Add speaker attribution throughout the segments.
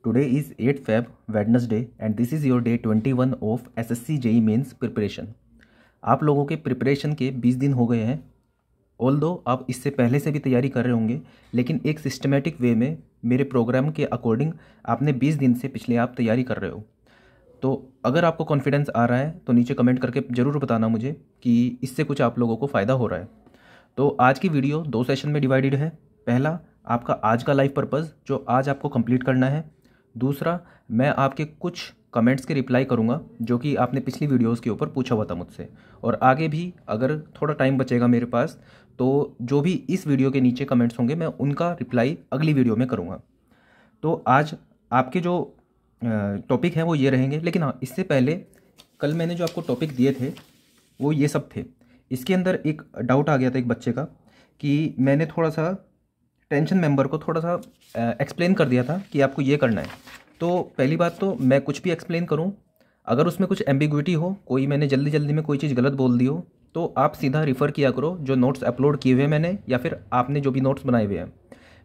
Speaker 1: Today is 8 Feb, Wednesday, and this is your day 21 of SSC JEE mains preparation. आप लोगों के preparation के 20 दिन हो गए हैं। ऑल्दो आप इससे पहले से भी तैयारी कर रहे होंगे, लेकिन एक सिस्टमेटिक वे में मेरे प्रोग्राम के अकॉर्डिंग आपने 20 दिन से पिछले आप तैयारी कर रहे हो। तो अगर आपको कॉन्फिडेंस आ रहा है तो नीचे कमेंट करके ज़रूर बताना मुझे कि इससे कुछ आप लोगों को फ़ायदा हो रहा है। तो आज की वीडियो 2 सेशन में डिवाइडेड है। पहला, आपका आज का लाइफ पर्पज़ जो आज आपको कंप्लीट करना है। दूसरा, मैं आपके कुछ कमेंट्स के रिप्लाई करूंगा जो कि आपने पिछली वीडियोस के ऊपर पूछा हुआ था मुझसे, और आगे भी अगर थोड़ा टाइम बचेगा मेरे पास तो जो भी इस वीडियो के नीचे कमेंट्स होंगे मैं उनका रिप्लाई अगली वीडियो में करूंगा। तो आज आपके जो टॉपिक हैं वो ये रहेंगे, लेकिन हाँ, इससे पहले कल मैंने जो आपको टॉपिक दिए थे वो ये सब थे। इसके अंदर एक डाउट आ गया था एक बच्चे का कि मैंने थोड़ा सा टेंशन मेंबर को थोड़ा सा एक्सप्लेन कर दिया था कि आपको ये करना है। तो पहली बात तो मैं कुछ भी एक्सप्लेन करूं, अगर उसमें कुछ एम्बिग्विटी हो, कोई मैंने जल्दी में कोई चीज़ गलत बोल दी हो, तो आप सीधा रिफ़र किया करो जो नोट्स अपलोड किए हुए मैंने, या फिर आपने जो भी नोट्स बनाए हुए हैं।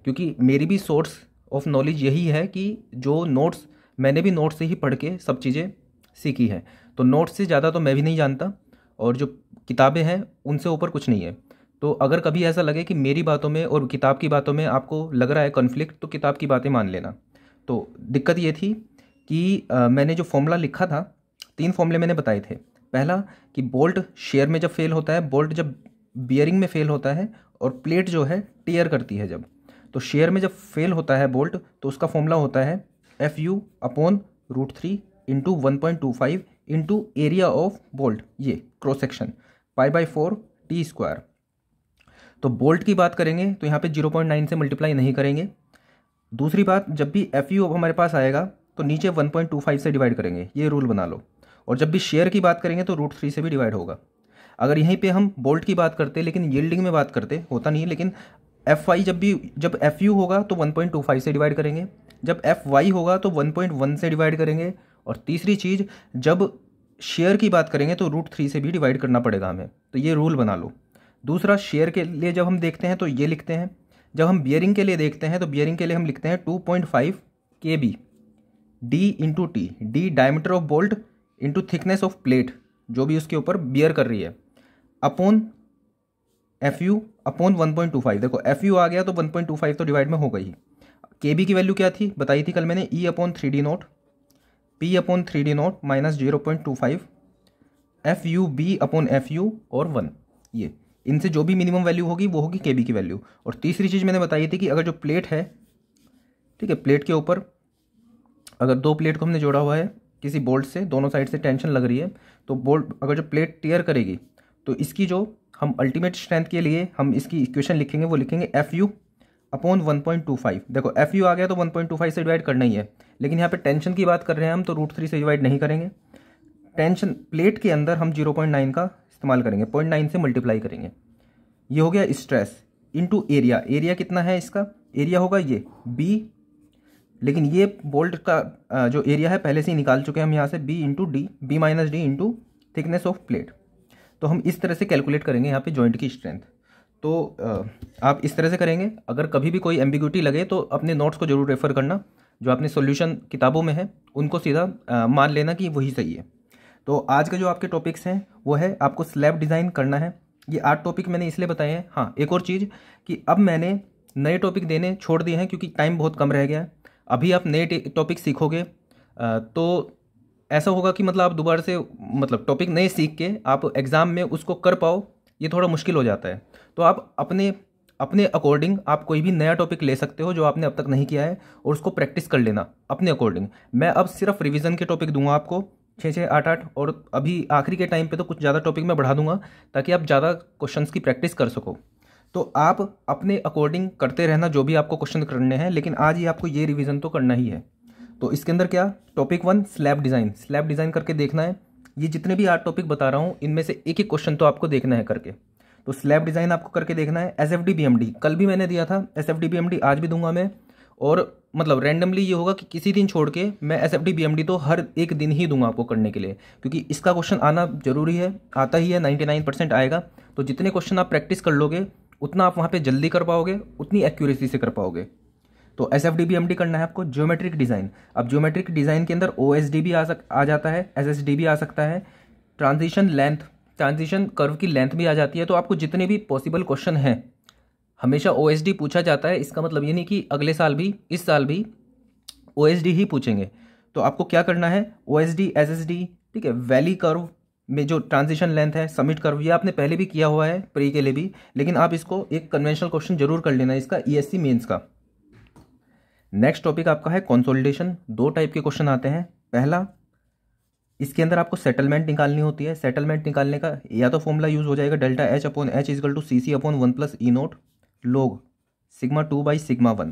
Speaker 1: क्योंकि मेरी भी सोर्स ऑफ नॉलेज यही है कि जो नोट्स मैंने भी नोट्स से ही पढ़ के सब चीज़ें सीखी हैं। तो नोट्स से ज़्यादा तो मैं भी नहीं जानता, और जो किताबें हैं उनसे ऊपर कुछ नहीं है। तो अगर कभी ऐसा लगे कि मेरी बातों में और किताब की बातों में आपको लग रहा है कॉन्फ्लिक्ट, तो किताब की बातें मान लेना। तो दिक्कत ये थी कि मैंने जो फॉर्मूला लिखा था, 3 फॉर्मूले मैंने बताए थे। पहला कि बोल्ट शेयर में जब फेल होता है, बोल्ट जब बियरिंग में फेल होता है, और प्लेट जो है टियर करती है जब, तो शेयर में जब फेल होता है बोल्ट तो उसका फॉर्मूला होता है FU/√3 into 1.25 into area of bolt, ये क्रॉस सेक्शन, π/4 t²। तो बोल्ट की बात करेंगे तो यहाँ पे 0.9 से मल्टीप्लाई नहीं करेंगे। दूसरी बात, जब भी FU हमारे पास आएगा तो नीचे 1.25 से डिवाइड करेंगे, ये रूल बना लो। और जब भी शेयर की बात करेंगे तो √3 से भी डिवाइड होगा। अगर यहीं पे हम बोल्ट की बात करते, लेकिन यील्डिंग में बात करते, होता नहीं है, लेकिन FY जब FU होगा तो 1.25 से डिवाइड करेंगे, जब FY होगा तो 1.1 से डिवाइड करेंगे, और तीसरी चीज़, जब शेयर की बात करेंगे तो √3 से भी डिवाइड करना पड़ेगा हमें। तो ये रूल बना लो। दूसरा, शेयर के लिए जब हम देखते हैं तो ये लिखते हैं, जब हम बियरिंग के लिए देखते हैं तो बियरिंग के लिए हम लिखते हैं 2.5 kb d into T, D diameter of bolt into thickness of plate जो भी उसके ऊपर बियर कर रही है, अपॉन FU अपॉन 1.25। देखो FU आ गया तो 1.25 तो डिवाइड में हो गई। KB की वैल्यू क्या थी बताई थी कल मैंने, E/3D0, P/3D0 माइनस 0.25 FUB/FU और 1। ये इनसे जो भी मिनिमम वैल्यू होगी वो होगी KB की वैल्यू। और तीसरी चीज़ मैंने बताई थी कि अगर जो प्लेट है, ठीक है, प्लेट के ऊपर अगर 2 प्लेट को हमने जोड़ा हुआ है किसी बोल्ट से, दोनों साइड से टेंशन लग रही है, तो बोल्ट अगर जो प्लेट टियर करेगी तो इसकी जो हम अल्टीमेट स्ट्रेंथ के लिए हम इसकी इक्वेशन लिखेंगे वो लिखेंगे FU/1.25। देखो FU आ गया तो 1.25 से डिवाइड करना ही है, लेकिन यहाँ पे टेंशन की बात कर रहे हैं हम, तो √3 से डिवाइड नहीं करेंगे। टेंशन प्लेट के अंदर हम 0.9 का इस्तेमाल करेंगे, 0.9 से मल्टीप्लाई करेंगे। ये हो गया स्ट्रेस इंटू एरिया। एरिया कितना है इसका, एरिया होगा ये B, लेकिन ये बोल्ट का जो एरिया है पहले से ही निकाल चुके हैं हम यहाँ से, B into D, B-D into thickness of plate. तो हम इस तरह से कैलकुलेट करेंगे यहाँ पे जॉइंट की स्ट्रेंथ। तो आप इस तरह से करेंगे। अगर कभी भी कोई एम्बिग्विटी लगे तो अपने नोट्स को जरूर रेफर करना, जो आपने सॉल्यूशन किताबों में है उनको सीधा मान लेना कि वही सही है। तो आज के जो आपके टॉपिक्स हैं वो है आपको स्लैब डिज़ाइन करना है। ये 8 टॉपिक मैंने इसलिए बताए हैं। हाँ, एक और चीज़ कि अब मैंने नए टॉपिक देने छोड़ दिए हैं क्योंकि टाइम बहुत कम रह गया है। अभी आप नए टॉपिक सीखोगे तो ऐसा होगा कि मतलब आप दोबारा से मतलब टॉपिक नए सीख के आप एग्ज़ाम में उसको कर पाओ, ये थोड़ा मुश्किल हो जाता है। तो आप अपने अकॉर्डिंग आप कोई भी नया टॉपिक ले सकते हो जो आपने अब तक नहीं किया है, और उसको प्रैक्टिस कर लेना अपने अकॉर्डिंग। मैं अब सिर्फ रिवीजन के टॉपिक दूंगा आपको 6-6, 8-8, और अभी आखिरी के टाइम पे तो कुछ ज़्यादा टॉपिक मैं बढ़ा दूंगा ताकि आप ज़्यादा क्वेश्चंस की प्रैक्टिस कर सको। तो आप अपने अकॉर्डिंग करते रहना जो भी आपको क्वेश्चन करने हैं, लेकिन आज ही आपको ये रिवीजन तो करना ही है। तो इसके अंदर क्या, टॉपिक 1 स्लैब डिज़ाइन करके देखना है। ये जितने भी 8 टॉपिक बता रहा हूँ इनमें से एक क्वेश्चन तो आपको देखना है करके। तो स्लैब डिज़ाइन आपको करके देखना है। SFD BMD कल भी मैंने दिया था, SFD BMD आज भी दूंगा मैं, और मतलब रैंडमली ये होगा कि किसी दिन छोड़ के मैं SFD BMD तो हर एक दिन ही दूंगा आपको करने के लिए, क्योंकि इसका क्वेश्चन आना जरूरी है, आता ही है, 99% आएगा। तो जितने क्वेश्चन आप प्रैक्टिस कर लोगे उतना आप वहाँ पे जल्दी कर पाओगे, उतनी एक्यूरेसी से कर पाओगे। तो SFDBMD करना है आपको, ज्योमेट्रिक डिज़ाइन। अब ज्योमेट्रिक डिज़ाइन के अंदर OSD भी आ जाता है, SSD भी आ सकता है, ट्रांजिशन कर्व की लेंथ भी आ जाती है। तो आपको जितने भी पॉसिबल क्वेश्चन हैं हमेशा OSD पूछा जाता है। इसका मतलब ये नहीं कि अगले साल भी, इस साल भी OSD ही पूछेंगे। तो आपको क्या करना है, OSD, SSD, ठीक है, वैली कर्व में जो ट्रांजिशन लेंथ है, समिट कर्व, ये आपने पहले भी किया हुआ है प्री के लिए भी, लेकिन आप इसको एक कन्वेंशनल क्वेश्चन जरूर कर लेना इसका ESC मेंस का। नेक्स्ट टॉपिक आपका है कंसोलिडेशन। 2 टाइप के क्वेश्चन आते हैं। पहला, इसके अंदर आपको सेटलमेंट निकालनी होती है। सेटलमेंट निकालने का या तो फॉर्मूला यूज हो जाएगा delta H upon H equal to CC upon 1 plus E0 log sigma 2 by sigma 1।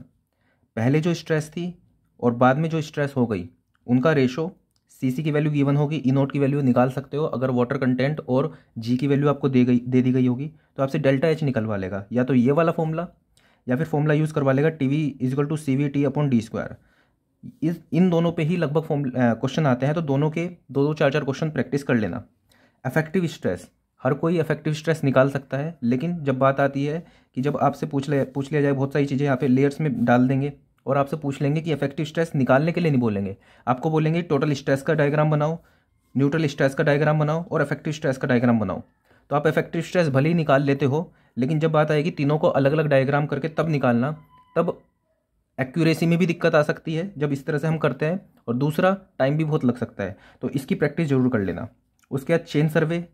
Speaker 1: पहले जो स्ट्रेस थी और बाद में जो स्ट्रेस हो गई उनका रेशो, CC की वैल्यू गिवन होगी, E0 की वैल्यू निकाल सकते हो अगर वाटर कंटेंट और G की वैल्यू आपको दे दी गई होगी तो आपसे डेल्टा H निकलवा लेगा, या तो ये वाला फॉर्मूला या फिर फॉर्मूला यूज़ करवा लेगा TV equal to CVT upon D²। इन दोनों पे ही लगभग क्वेश्चन आते हैं, तो दोनों के 2-4 क्वेश्चन प्रैक्टिस कर लेना। अफेक्टिव स्ट्रेस, हर कोई अफेक्टिव स्ट्रेस निकाल सकता है, लेकिन जब बात आती है कि जब आपसे पूछ लिया जाए, बहुत सारी चीज़ें यहाँ पे लेयर्स में डाल देंगे और आपसे पूछ लेंगे कि इफेक्टिव स्ट्रेस निकालने के लिए नहीं बोलेंगे, आपको बोलेंगे टोटल स्ट्रेस का डायग्राम बनाओ, न्यूट्रल स्ट्रेस का डायग्राम बनाओ और इफेक्टिव स्ट्रेस का डायग्राम बनाओ। तो आप इफेक्टिव स्ट्रेस भले ही निकाल लेते हो, लेकिन जब बात आएगी तीनों को अलग अलग डायग्राम करके तब निकालना, तब एक्यूरेसी में भी दिक्कत आ सकती है जब इस तरह से हम करते हैं, और दूसरा टाइम भी बहुत लग सकता है। तो इसकी प्रैक्टिस जरूर कर लेना। उसके बाद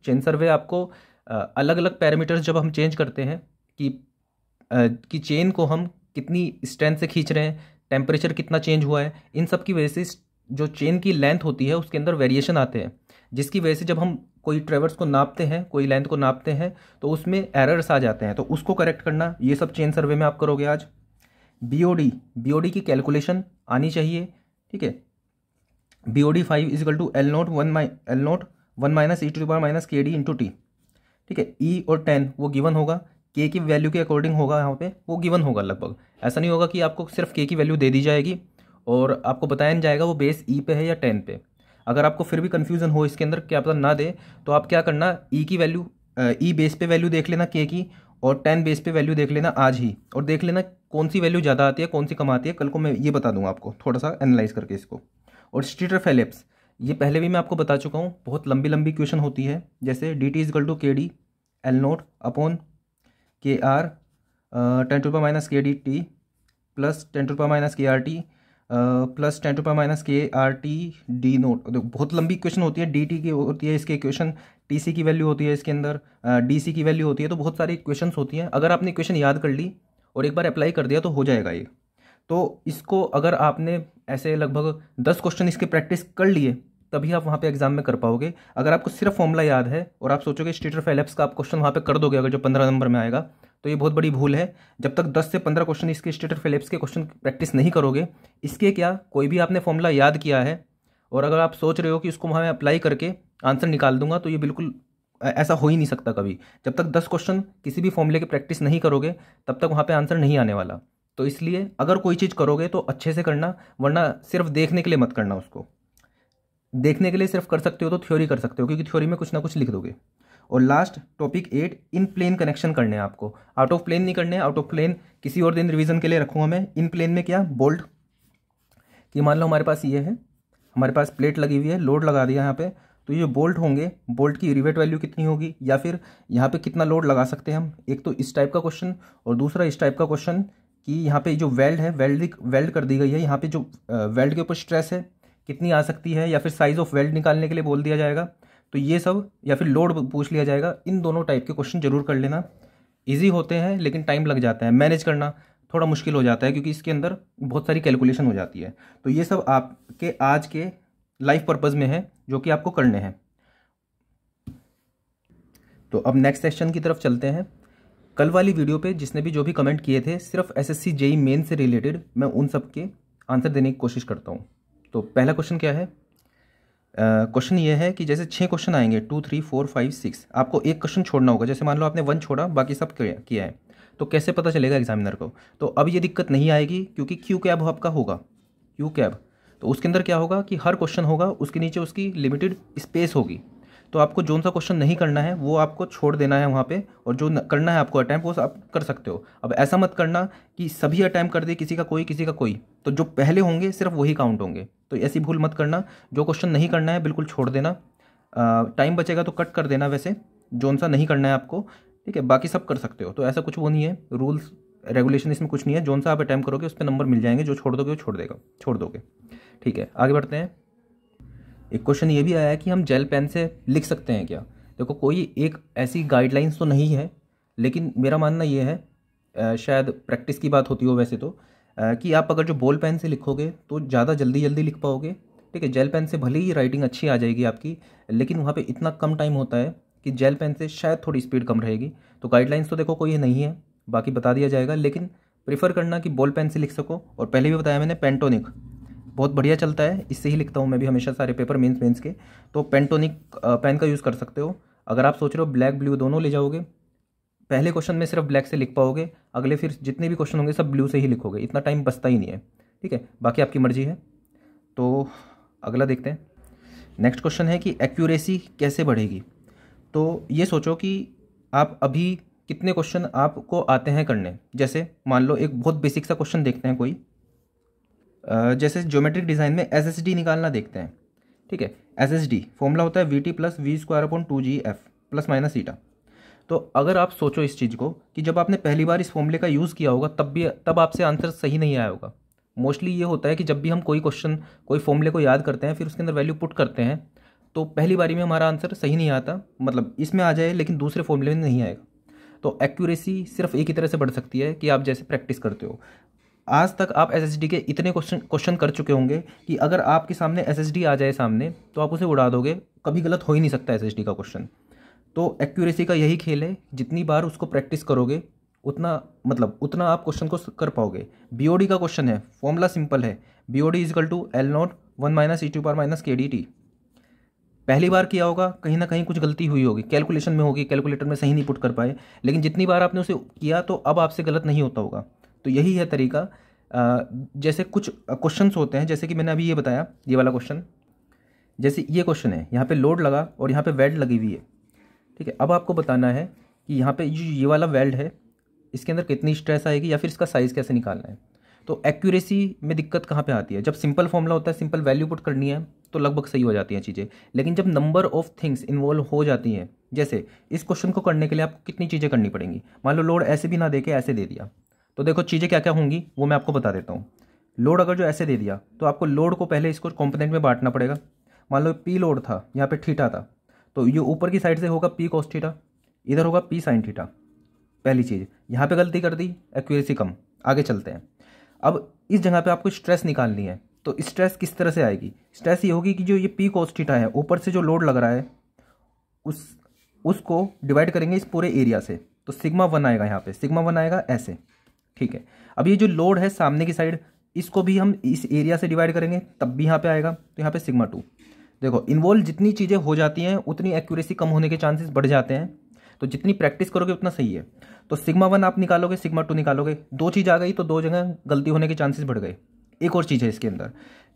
Speaker 1: चेन सर्वे आपको अलग अलग पैरामीटर्स जब हम चेंज करते हैं कि चेन को हम कितनी स्ट्रेंथ से खींच रहे हैं, टेम्परेचर कितना चेंज हुआ है, इन सब की वजह से जो चेन की लेंथ होती है उसके अंदर वेरिएशन आते हैं, जिसकी वजह से जब हम कोई ट्रेवर्स को नापते हैं, कोई लेंथ को नापते हैं तो उसमें एरर्स आ जाते हैं। तो उसको करेक्ट करना, ये सब चेन सर्वे में आप करोगे आज। BOD की कैलकुलेशन आनी चाहिए, ठीक है। BOD 5 equal to L0 1 minus e⁻⁻kd into T, ठीक है। E और 10 वो गिवन होगा, K की वैल्यू के अकॉर्डिंग होगा, यहाँ पे वो गिवन होगा लगभग। ऐसा नहीं होगा कि आपको सिर्फ K की वैल्यू दे दी जाएगी और आपको बताया नहीं जाएगा वो बेस E पे है या 10 पे। अगर आपको फिर भी कन्फ्यूजन हो इसके अंदर, क्या पता ना दे, तो आप क्या करना, E की वैल्यू, E बेस पे वैल्यू देख लेना K की, और 10 बेस पे वैल्यू देख लेना आज ही, और देख लेना कौन सी वैल्यू ज़्यादा आती है कौन सी कम आती है। कल को मैं ये बता दूंगा आपको थोड़ा सा एनालाइज करके इसको। और स्टीटर फेलिप्स, ये पहले भी मैं आपको बता चुका हूँ, बहुत लंबी लंबी क्वेश्चन होती है, जैसे dt equal to KD L0 upon KR 10⁻⁻kdt plus 10⁻⁻kRT plus 10⁻⁻kRT d0। बहुत लंबी क्वेश्चन होती है, dt की होती है इसके इक्वेशन, TC की वैल्यू होती है इसके अंदर, DC की वैल्यू होती है, तो बहुत सारी इक्वेशंस होती हैं। अगर आपने इक्वेशन याद कर ली और एक बार अप्लाई कर दिया तो हो जाएगा ये। तो इसको अगर आपने ऐसे लगभग 10 क्वेश्चन इसके प्रैक्टिस कर लिए तभी आप वहाँ पे एग्जाम में कर पाओगे। अगर आपको सिर्फ फॉर्मूला याद है और आप सोचोगे स्टीटर फेलिप्स का आप क्वेश्चन वहाँ पे कर दोगे अगर जो 15 नंबर में आएगा, तो ये बहुत बड़ी भूल है। जब तक 10 से 15 क्वेश्चन इसके स्टीटर फेलिप्स के क्वेश्चन प्रैक्टिस नहीं करोगे, इसके क्या कोई भी आपने फॉर्मूला याद किया है और अगर आप सोच रहे हो कि उसको वहाँ मैं अप्लाई करके आंसर निकाल दूंगा, तो ये बिल्कुल ऐसा हो ही नहीं सकता कभी। जब तक 10 क्वेश्चन किसी भी फॉर्मूले की प्रैक्टिस नहीं करोगे तब तक वहाँ पे आंसर नहीं आने वाला। तो इसलिए अगर कोई चीज़ करोगे तो अच्छे से करना, वरना सिर्फ देखने के लिए मत करना। उसको देखने के लिए सिर्फ कर सकते हो तो थ्योरी कर सकते हो, क्योंकि थ्योरी में कुछ ना कुछ लिख दोगे। और लास्ट टॉपिक 8, इन प्लेन कनेक्शन करने हैं आपको, आउट ऑफ प्लेन नहीं करने। आउट ऑफ प्लेन किसी और दिन रिवीजन के लिए रखूँगा मैं। इन प्लेन में क्या, बोल्ट कि मान लो हमारे पास ये है, हमारे पास प्लेट लगी हुई है, लोड लगा दिया यहाँ पे, तो ये बोल्ट होंगे, बोल्ट की रिवेट वैल्यू कितनी होगी या फिर यहाँ पे कितना लोड लगा सकते हैं हम। एक तो इस टाइप का क्वेश्चन और दूसरा इस टाइप का क्वेश्चन कि यहाँ पे जो वेल्ड है, वेल्ड कर दी गई है, यहाँ पे जो वेल्ड के ऊपर स्ट्रेस है कितनी आ सकती है, या फिर साइज ऑफ वेल्ड निकालने के लिए बोल दिया जाएगा, तो ये सब, या फिर लोड पूछ लिया जाएगा। इन दोनों टाइप के क्वेश्चन जरूर कर लेना। ईजी होते हैं लेकिन टाइम लग जाता है, मैनेज करना थोड़ा मुश्किल हो जाता है क्योंकि इसके अंदर बहुत सारी कैलकुलेशन हो जाती है। तो ये सब आपके आज के लाइफ पर्पज़ में है जो कि आपको करने हैं। तो अब नेक्स्ट सेक्शन की तरफ चलते हैं। कल वाली वीडियो पे जिसने भी जो भी कमेंट किए थे सिर्फ SSC JEE मेन से रिलेटेड, मैं उन सब के आंसर देने की कोशिश करता हूँ। तो पहला क्वेश्चन क्या है, क्वेश्चन ये है कि जैसे 6 क्वेश्चन आएंगे 2 3 4 5 6, आपको एक क्वेश्चन छोड़ना होगा। जैसे मान लो आपने 1 छोड़ा, बाकी सब किया है, तो कैसे पता चलेगा एग्जामिनर को। तो अब ये दिक्कत नहीं आएगी क्योंकि क्यू कैब आपका होगा, क्यू कैब। तो उसके अंदर क्या होगा कि हर क्वेश्चन होगा, उसके नीचे उसकी लिमिटेड स्पेस होगी। तो आपको जो सा क्वेश्चन नहीं करना है वो आपको छोड़ देना है वहाँ पे, और जो करना है आपको अटैम्प्ट वो आप कर सकते हो। अब ऐसा मत करना कि सभी अटैम्प्ट कर दे, किसी का कोई, तो जो पहले होंगे सिर्फ वही काउंट होंगे। तो ऐसी भूल मत करना, जो क्वेश्चन नहीं करना है बिल्कुल छोड़ देना। टाइम बचेगा तो कट कर देना वैसे, जो सा नहीं करना है आपको, ठीक है। बाकी सब कर सकते हो, तो ऐसा कुछ वो नहीं है, रूल्स रेगुलेशन इसमें कुछ नहीं है। जो सा आप अटैम्प्ट करोगे उस पर नंबर मिल जाएंगे, जो छोड़ दोगे वो छोड़ दोगे, ठीक है। आगे बढ़ते हैं। एक क्वेश्चन ये भी आया है कि हम जेल पेन से लिख सकते हैं क्या। देखो कोई एक ऐसी गाइडलाइंस तो नहीं है, लेकिन मेरा मानना ये है, शायद प्रैक्टिस की बात होती हो वैसे तो, कि आप अगर जो बॉल पेन से लिखोगे तो ज़्यादा जल्दी लिख पाओगे, ठीक है। जेल पेन से भले ही राइटिंग अच्छी आ जाएगी आपकी, लेकिन वहाँ पे इतना कम टाइम होता है कि जेल पेन से शायद थोड़ी स्पीड कम रहेगी। तो गाइडलाइंस तो देखो कोई नहीं है, बाकी बता दिया जाएगा, लेकिन प्रेफर करना कि बॉल पेन से लिख सको। और पहले भी बताया मैंने, पेंटोनिक बहुत बढ़िया चलता है, इससे ही लिखता हूँ मैं भी हमेशा सारे पेपर मेंस के। तो पेंटोनिक पेन का यूज़ कर सकते हो। अगर आप सोच रहे हो ब्लैक ब्लू दोनों ले जाओगे, पहले क्वेश्चन में सिर्फ ब्लैक से लिख पाओगे, अगले फिर जितने भी क्वेश्चन होंगे सब ब्लू से ही लिखोगे, इतना टाइम बचता ही नहीं है, ठीक है। बाकी आपकी मर्जी है। तो अगला देखते हैं। नेक्स्ट क्वेश्चन है कि एक्यूरेसी कैसे बढ़ेगी। तो ये सोचो कि आप अभी कितने क्वेश्चन आपको आते हैं करने। जैसे मान लो एक बहुत बेसिक सा क्वेश्चन देखते हैं कोई, जैसे ज्योमेट्रिक डिज़ाइन में एसएसडी निकालना देखते हैं, ठीक है। एसएसडी फॉर्मूला होता है VT + V²/2GF ± ईटा। तो अगर आप सोचो इस चीज़ को कि जब आपने पहली बार इस फॉर्मूले का यूज़ किया होगा तब आपसे आंसर सही नहीं आया होगा। मोस्टली ये होता है कि जब भी हम कोई क्वेश्चन कोई फॉर्मूले को याद करते हैं फिर उसके अंदर वैल्यू पुट करते हैं, तो पहली बारी में हमारा आंसर सही नहीं आता, मतलब इसमें आ जाए लेकिन दूसरे फॉर्मूले में नहीं आएगा। तो एक्यूरेसी सिर्फ एक ही तरह से बढ़ सकती है कि आप जैसे प्रैक्टिस करते हो। आज तक आप एसएसडी के इतने क्वेश्चन कर चुके होंगे कि अगर आपके सामने एसएसडी आ जाए सामने तो आप उसे उड़ा दोगे, कभी गलत हो ही नहीं सकता एसएसडी का क्वेश्चन। तो एक्यूरेसी का यही खेल है, जितनी बार उसको प्रैक्टिस करोगे उतना आप क्वेश्चन को कर पाओगे। बीओडी का क्वेश्चन है, फॉर्मूला सिंपल है, BOD = L0 1 - e⁻ KDT। पहली बार किया होगा, कहीं ना कहीं कुछ गलती हुई होगी, कैलकुलेशन में होगी, कैलकुलेटर में सही नहीं पुट कर पाए, लेकिन जितनी बार आपने उसे किया तो अब आपसे गलत नहीं होता होगा। तो यही है तरीका। जैसे कुछ क्वेश्चंस होते हैं, जैसे कि मैंने अभी ये बताया, ये वाला क्वेश्चन, जैसे ये क्वेश्चन है, यहाँ पे लोड लगा और यहाँ पे वेल्ड लगी हुई है, ठीक है। अब आपको बताना है कि यहाँ पे ये वाला वेल्ड है, इसके अंदर कितनी स्ट्रेस आएगी या फिर इसका साइज़ कैसे निकालना है। तो एक्यूरेसी में दिक्कत कहाँ पे आती है, जब सिंपल फॉर्मूला होता है, सिंपल वैल्यू पुट करनी है तो लगभग सही हो जाती हैं चीज़ें, लेकिन जब नंबर ऑफ थिंग्स इन्वॉल्व हो जाती हैं, जैसे इस क्वेश्चन को करने के लिए आपको कितनी चीज़ें करनी पड़ेंगी। मान लो लोड ऐसे भी ना दे के ऐसे दे दिया, तो देखो चीज़ें क्या क्या होंगी वो मैं आपको बता देता हूँ। लोड अगर जो ऐसे दे दिया तो आपको लोड को पहले इसको कंपोनेंट में बांटना पड़ेगा। मान लो P लोड था, यहाँ पे थीटा था, तो ये ऊपर की साइड से होगा P cos थीटा, इधर होगा P sin थीटा। पहली चीज़ यहाँ पे गलती कर दी, एक्यूरेसी कम। आगे चलते हैं। अब इस जगह पे आपको स्ट्रेस निकालनी है, तो स्ट्रेस किस तरह से आएगी। स्ट्रेस ये होगी कि जो ये P cos थीटा है, ऊपर से जो लोड लग रहा है उसको डिवाइड करेंगे इस पूरे एरिया से, तो σ1 आएगा, यहाँ पे σ1 आएगा ऐसे, ठीक है। अब ये जो लोड है सामने की साइड, इसको भी हम इस एरिया से डिवाइड करेंगे, तब भी यहाँ पे आएगा, तो यहाँ पे σ2। देखो इन्वॉल्व जितनी चीज़ें हो जाती हैं उतनी एक्यूरेसी कम होने के चांसेस बढ़ जाते हैं, तो जितनी प्रैक्टिस करोगे उतना सही है। तो σ1 आप निकालोगे, σ2 निकालोगे, दो चीज़ आ गई तो दो जगह गलती होने के चांसेस बढ़ गए। एक और चीज़ है इसके अंदर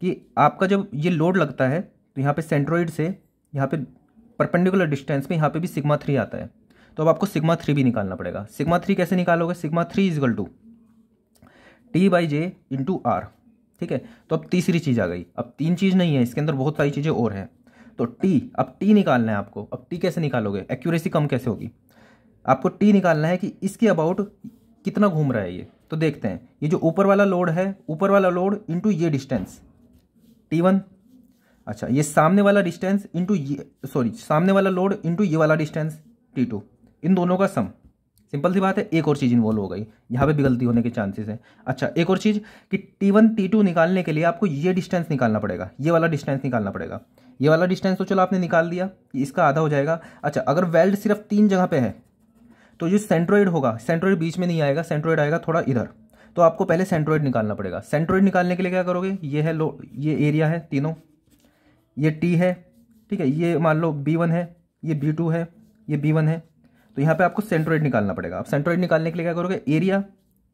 Speaker 1: कि आपका जब ये लोड लगता है तो यहाँ पे सेंट्रोइड से यहाँ पे परपेंडिकुलर डिस्टेंस में यहाँ पे भी σ3 आता है, तो अब आपको σ3 भी निकालना पड़ेगा। σ3 कैसे निकालोगे, σ3 = T/J × R, ठीक है। तो अब तीसरी चीज़ आ गई, अब तीन चीज़ नहीं है इसके अंदर, बहुत सारी चीज़ें और हैं। तो अब T निकालना है आपको। अब T कैसे निकालोगे, एक्यूरेसी कम कैसे होगी, आपको T निकालना है कि इसके अबाउट कितना घूम रहा है ये। तो देखते हैं, ये जो ऊपर वाला लोड है, ऊपर वाला लोड इंटू ये डिस्टेंस T1, अच्छा ये सामने वाला डिस्टेंस इंटू सामने वाला लोड इंटू ये वाला डिस्टेंस T2, इन दोनों का सम। सिंपल सी बात है। एक और चीज़ इन्वॉल्व हो गई, यहाँ पे भी गलती होने के चांसेस हैं। अच्छा एक और चीज़ कि T1 T2 निकालने के लिए आपको ये डिस्टेंस निकालना पड़ेगा, ये वाला डिस्टेंस निकालना पड़ेगा। ये वाला डिस्टेंस तो चलो आपने निकाल दिया, इसका आधा हो जाएगा। अच्छा अगर वेल्ड सिर्फ 3 जगह पे है तो जो सेंट्रोइड होगा, सेंट्रोइड बीच में नहीं आएगा, सेंट्रोइड आएगा थोड़ा इधर, तो आपको पहले सेंट्रोइड निकालना पड़ेगा। सेंट्रोइड निकालने के लिए क्या करोगे, ये है ये एरिया है तीनों, ये T है, ठीक है, ये मान लो B1 है, ये B2 है, ये B1 है, तो यहाँ पे आपको सेंट्रोइड निकालना पड़ेगा। अब सेंट्रोइड निकालने के लिए क्या करोगे, एरिया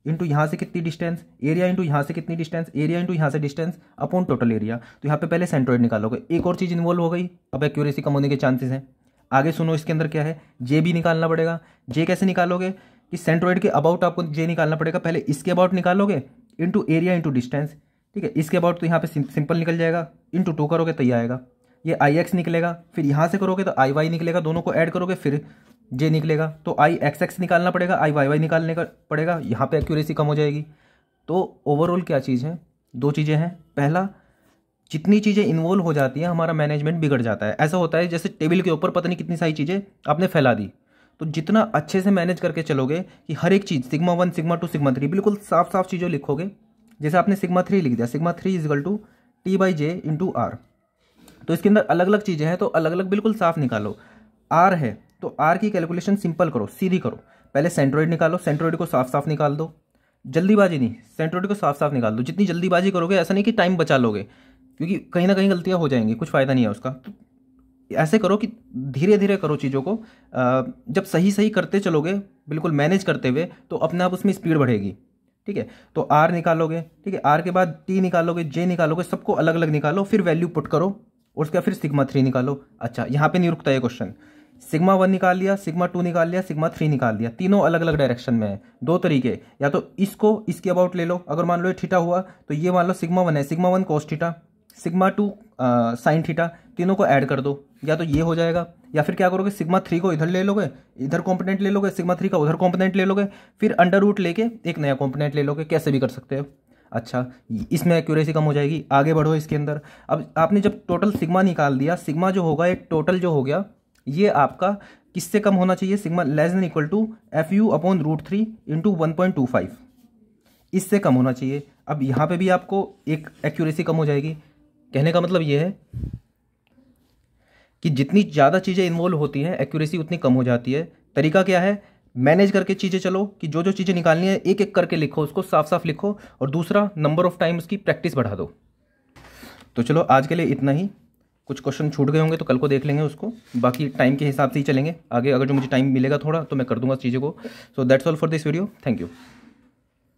Speaker 1: इंटू यहाँ से कितनी डिस्टेंस, एरिया इंटू यहाँ से कितनी डिस्टेंस, एरिया इंटू यहाँ से डिस्टेंस अपॉन टोटल एरिया। तो यहाँ पे पहले सेंट्रोइड निकालोगे। एक और चीज़ इन्वॉल्व हो गई, अब एक्यूरेसी कम होने के चांसेस हैं। आगे सुनो, इसके अंदर क्या है, जे भी निकालना पड़ेगा। जे कैसे निकालोगे कि सेंट्रोइड के अबाउट आपको जे निकालना पड़ेगा। पहले इसके अबाउट निकालोगे इंटू एरिया इंटू डिस्टेंस, ठीक है। इसके अबाउट तो यहाँ पे सिंपल निकल जाएगा, इंटू 2 करोगे तो ये आएगा, ये आई एक्स निकलेगा। फिर यहाँ से करोगे तो आई वाई निकलेगा, दोनों को ऐड करोगे फिर जे निकलेगा। तो आई एक्स एक्स निकालना पड़ेगा, आई वाई वाई निकालने का पड़ेगा, यहाँ पे एक्यूरेसी कम हो जाएगी। तो ओवरऑल क्या चीज़ है, 2 चीज़ें हैं। पहला, जितनी चीज़ें इन्वॉल्व हो जाती हैं हमारा मैनेजमेंट बिगड़ जाता है। ऐसा होता है जैसे टेबल के ऊपर पता नहीं कितनी सारी चीज़ें आपने फैला दी। तो जितना अच्छे से मैनेज करके चलोगे कि हर एक चीज़ सिग्मा 1 सिग्मा 2 सिग्मा 3 बिल्कुल साफ साफ चीज़ें लिखोगे। जैसे आपने सिग्मा 3 लिख दिया, sigma 3 equal to T/J into R. तो इसके अंदर अलग अलग चीज़ें हैं तो अलग अलग बिल्कुल साफ निकालो। आर है तो आर की कैलकुलेशन सिंपल करो, सीधी करो। पहले सेंट्रोइड निकालो, सेंट्रोइड को साफ साफ निकाल दो, जल्दीबाजी नहीं, सेंट्रोइड को साफ साफ निकाल दो। जितनी जल्दीबाजी करोगे ऐसा नहीं कि टाइम बचा लोगे, क्योंकि कहीं ना कहीं गलतियां हो जाएंगी, कुछ फ़ायदा नहीं है उसका। तो ऐसे करो कि धीरे धीरे करो चीज़ों को। जब सही सही करते चलोगे बिल्कुल मैनेज करते हुए तो अपने आप उसमें स्पीड बढ़ेगी, ठीक है। तो आर निकालोगे, ठीक है, आर के बाद टी निकालोगे, जे निकालोगे, सबको अलग अलग निकालो, फिर वैल्यू पुट करो और उसके बाद फिर सिग्मा 3 निकालो। अच्छा, यहाँ पे नहीं रुकता ये क्वेश्चन। सिग्मा 1 निकाल लिया, सिग्मा 2 निकाल लिया, सिग्मा 3 निकाल लिया, तीनों अलग अलग डायरेक्शन में है। 2 तरीके, या तो इसको इसके अबाउट ले लो, अगर मान लो ये थीटा हुआ तो ये मान लो सिग्मा 1 है, sigma 1 cos theta, sigma 2 sine theta, तीनों को ऐड कर दो, या तो ये हो जाएगा। या फिर क्या करोगे, सिग्मा 3 को इधर ले लोगे, इधर कॉम्पोनेंट ले लोगे, सिग्मा 3 का उधर कॉम्पोनेंट ले लोगे, फिर अंडर रूट लेके एक नया कॉम्पोनेंट ले लोगे, कैसे भी कर सकते हो। अच्छा, इसमें एक्यूरेसी कम हो जाएगी। आगे बढ़ो इसके अंदर। अब आपने जब टोटल सिग्मा निकाल दिया, सिग्मा जो होगा एक टोटल जो हो गया ये आपका किससे कम होना चाहिए, sigma less than equal to F U upon √3 into 1.25, इससे कम होना चाहिए। अब यहाँ पे भी आपको एक एक्यूरेसी कम हो जाएगी। कहने का मतलब ये है कि जितनी ज़्यादा चीज़ें इन्वॉल्व होती हैं एक्यूरेसी उतनी कम हो जाती है। तरीका क्या है, मैनेज करके चीज़ें चलो कि जो जो चीज़ें निकालनी है एक एक करके लिखो, उसको साफ साफ लिखो, और दूसरा नंबर ऑफ टाइम उसकी प्रैक्टिस बढ़ा दो। तो चलो आज के लिए इतना ही। कुछ क्वेश्चन छूट गए होंगे तो कल को देख लेंगे उसको, बाकी टाइम के हिसाब से ही चलेंगे आगे। अगर जो मुझे टाइम मिलेगा थोड़ा तो मैं कर दूंगा चीज़ों को। So that's all for this video, thank you.